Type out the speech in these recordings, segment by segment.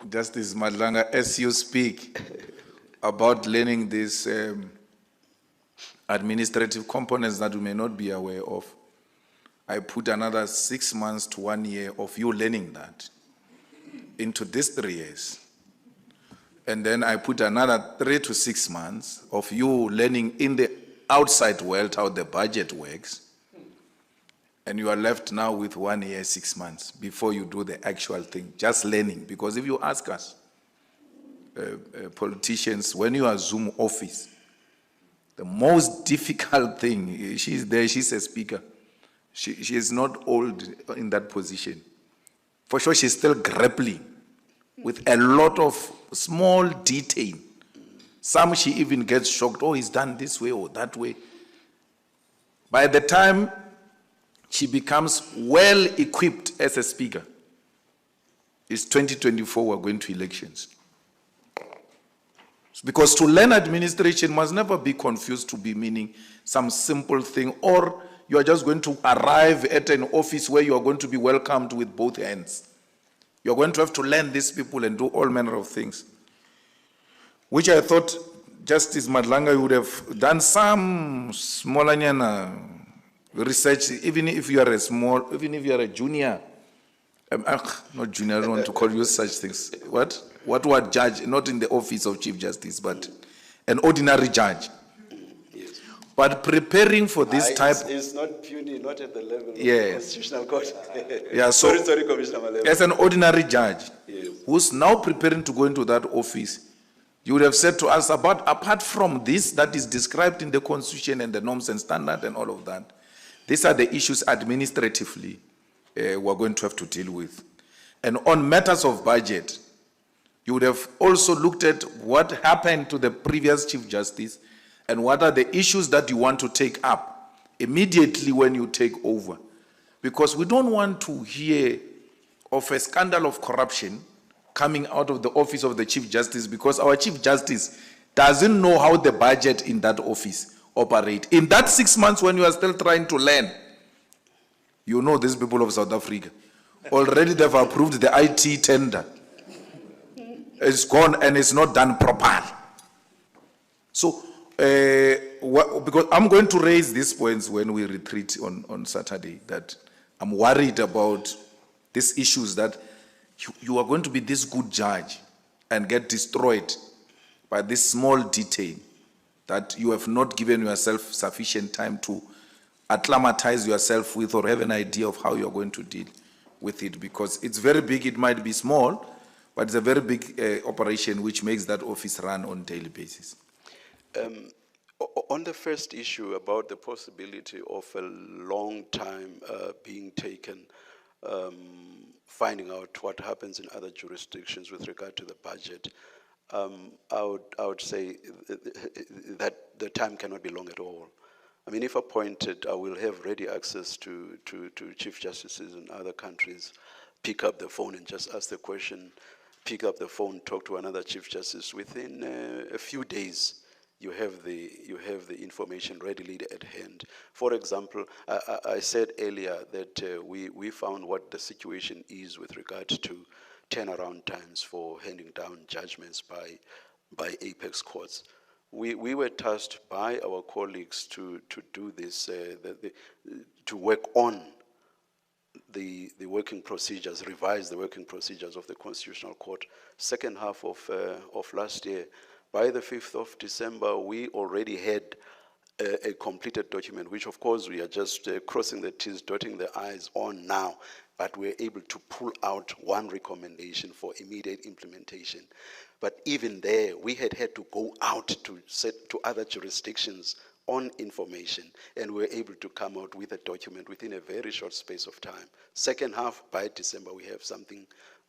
Justice Madlanga, as you speak about learning these administrative components that you may not be aware of, I put another 6 months to 1 year of you learning that into these 3 years. And then I put another 3 to 6 months of you learning in the outside world how the budget works. And you are left now with 1 year, 6 months before you do the actual thing, just learning. Because if you ask us, politicians, when you assume office, the most difficult thing, she's there, she's a speaker. She is not old in that position. For sure, she's still grappling with a lot of small detail. Some she even gets shocked, oh, he's done this way or that way. By the time she becomes well equipped as a speaker, it's 2024, we're going to elections. Because to learn administration must never be confused to be meaning some simple thing, or you are just going to arrive at an office where you are going to be welcomed with both hands. You're going to have to learn these people and do all manner of things, which I thought Justice Madlanga would have done some small research, even if you are a junior, not junior, I don't want to call you such things. What were judge, not in the office of Chief Justice, but an ordinary judge. Yes. But preparing for this type... It's not puny, not at the level of Yeah. the Constitutional Court. Yeah, so sorry, Commissioner Malema. as an ordinary judge, Yes. who's now preparing to go into that office, you would have said to us, apart from this that is described in the Constitution and the norms and standards and all of that, these are the issues administratively we're going to have to deal with. And on matters of budget, you would have also looked at what happened to the previous Chief Justice and what are the issues that you want to take up immediately when you take over. Because we don't want to hear of a scandal of corruption coming out of the office of the Chief Justice, because our Chief Justice doesn't know how the budget in that office operates. In that 6 months when you are still trying to learn, you know these people of South Africa. Already they've approved the IT tender. It's gone and it's not done properly. So, because I'm going to raise these points when we retreat on Saturday, that I'm worried about these issues, that you are going to be this good judge and get destroyed by this small detail that you have not given yourself sufficient time to acclimatize yourself with or have an idea of how you're going to deal with it. Because it's very big, it might be small, but it's a very big operation which makes that office run on a daily basis. On the first issue about the possibility of a long time being taken, finding out what happens in other jurisdictions with regard to the budget, I would say that the time cannot be long at all. I mean, if appointed, I will have ready access to Chief Justices in other countries, pick up the phone and just ask the question, pick up the phone, talk to another Chief Justice. Within a few days, you have the information readily at hand. For example, I said earlier that we found what the situation is with regard to turnaround times for handing down judgments by apex courts. We were tasked by our colleagues to do this, to work on the working procedures, revise the working procedures of the Constitutional Court. Second half of last year, by the 5th of December, we already had a completed document, which of course we are just crossing the T's, dotting the I's on now, but we're able to pull out one recommendation for immediate implementation. But even there, we had to go out to other jurisdictions on information, and we were able to come out with a document within a very short space of time. Second half, by December, we have something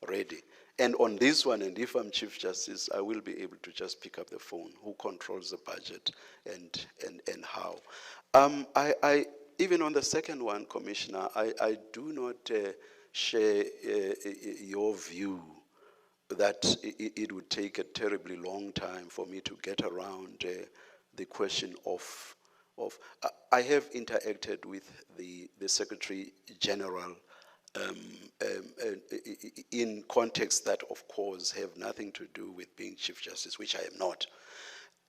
ready. And on this one, and if I'm Chief Justice, I will be able to just pick up the phone. Who controls the budget and how? Even on the second one, Commissioner, I do not share your view that it would take a terribly long time for me to get around the question of I have interacted with the Secretary General in contexts that, of course, have nothing to do with being Chief Justice, which I am not.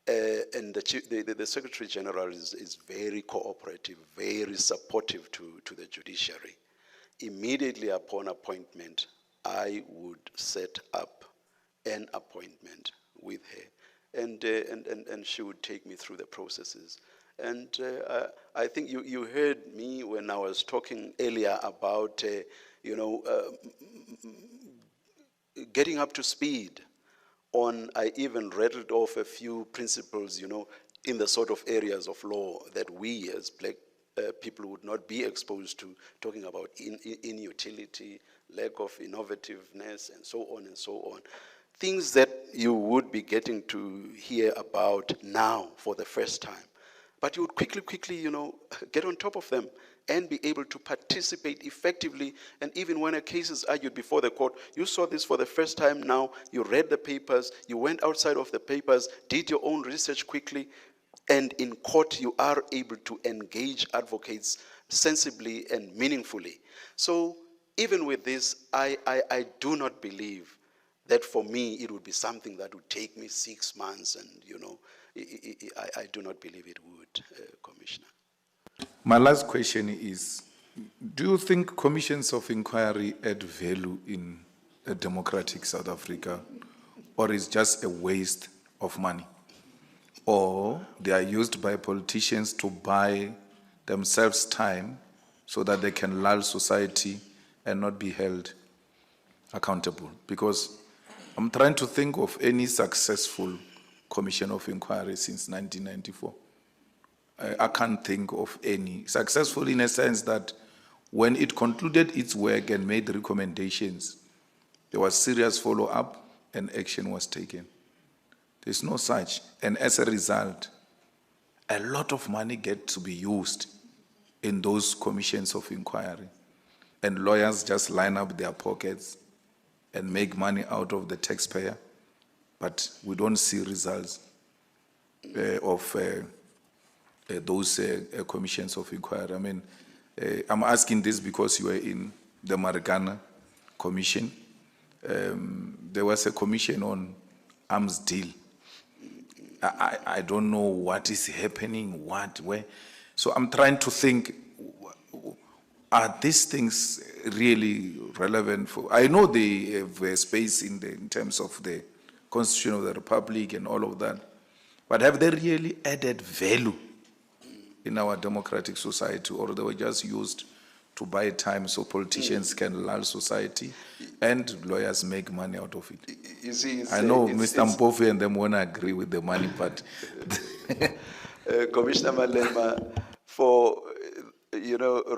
And the Secretary General is very cooperative, very supportive to the judiciary. Immediately upon appointment, I would set up an appointment with her, and she would take me through the processes. And I think you heard me when I was talking earlier about, getting up to speed on, I even rattled off a few principles, in the sort of areas of law that we as black people would not be exposed to, talking about inutility, lack of innovativeness, and so on and so on. Things that you would be getting to hear about now for the first time. But you would quickly, get on top of them and be able to participate effectively. And even when a case is argued before the court, you saw this for the first time now, you read the papers, you went outside of the papers, did your own research quickly, and in court you are able to engage advocates sensibly and meaningfully. So even with this, I do not believe that for me it would be something that would take me 6 months, and I do not believe it would, Commissioner. My last question is, do you think commissions of inquiry add value in a democratic South Africa, or is just a waste of money? Or they are used by politicians to buy themselves time so that they can lull society and not be held accountable? Because I'm trying to think of any successful commission of inquiry since 1994. I can't think of any. Successful in a sense that when it concluded its work and made recommendations, there was serious follow-up and action was taken. There's no such. And as a result, a lot of money gets to be used in those commissions of inquiry. And lawyers just line up their pockets and make money out of the taxpayer. But we don't see results of those commissions of inquiry. I mean, I'm asking this because you were in the Marikana Commission. There was a commission on arms deal. I don't know what is happening, where. So I'm trying to think, are these things really relevant for? I know they have a space in terms of the Constitution of the Republic and all of that, but have they really added value in our democratic society, or they were just used to buy time so politicians can lull society and lawyers make money out of it? You see, I know Mr. Mpofu and them won't agree with the money part. Commissioner Malema, for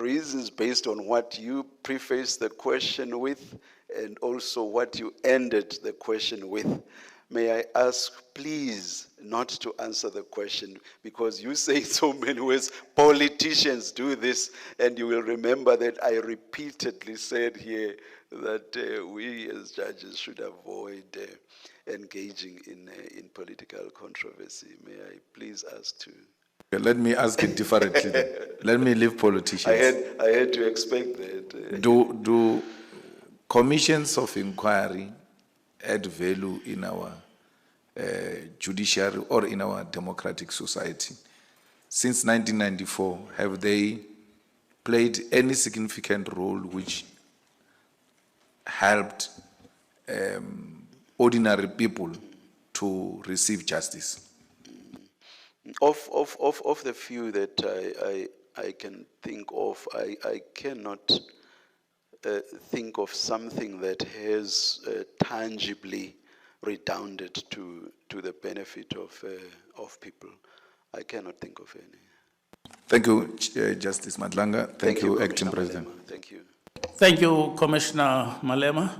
reasons based on what you prefaced the question with and also what you ended the question with, may I ask, please, not to answer the question, because you say so many ways, politicians do this, and you will remember that I repeatedly said here that we as judges should avoid engaging in political controversy. May I please ask to... Let me ask it differently. Let me leave politicians. I had to expect that. Do commissions of inquiry add value in our judiciary or in our democratic society? Since 1994, have they played any significant role which helped ordinary people to receive justice? Of the few that I can think of, I cannot think of something that has tangibly redounded to the benefit of people. I cannot think of any. Thank you, Justice Madlanga. Thank you, Acting President. Malema. Thank you. Thank you, Commissioner Malema.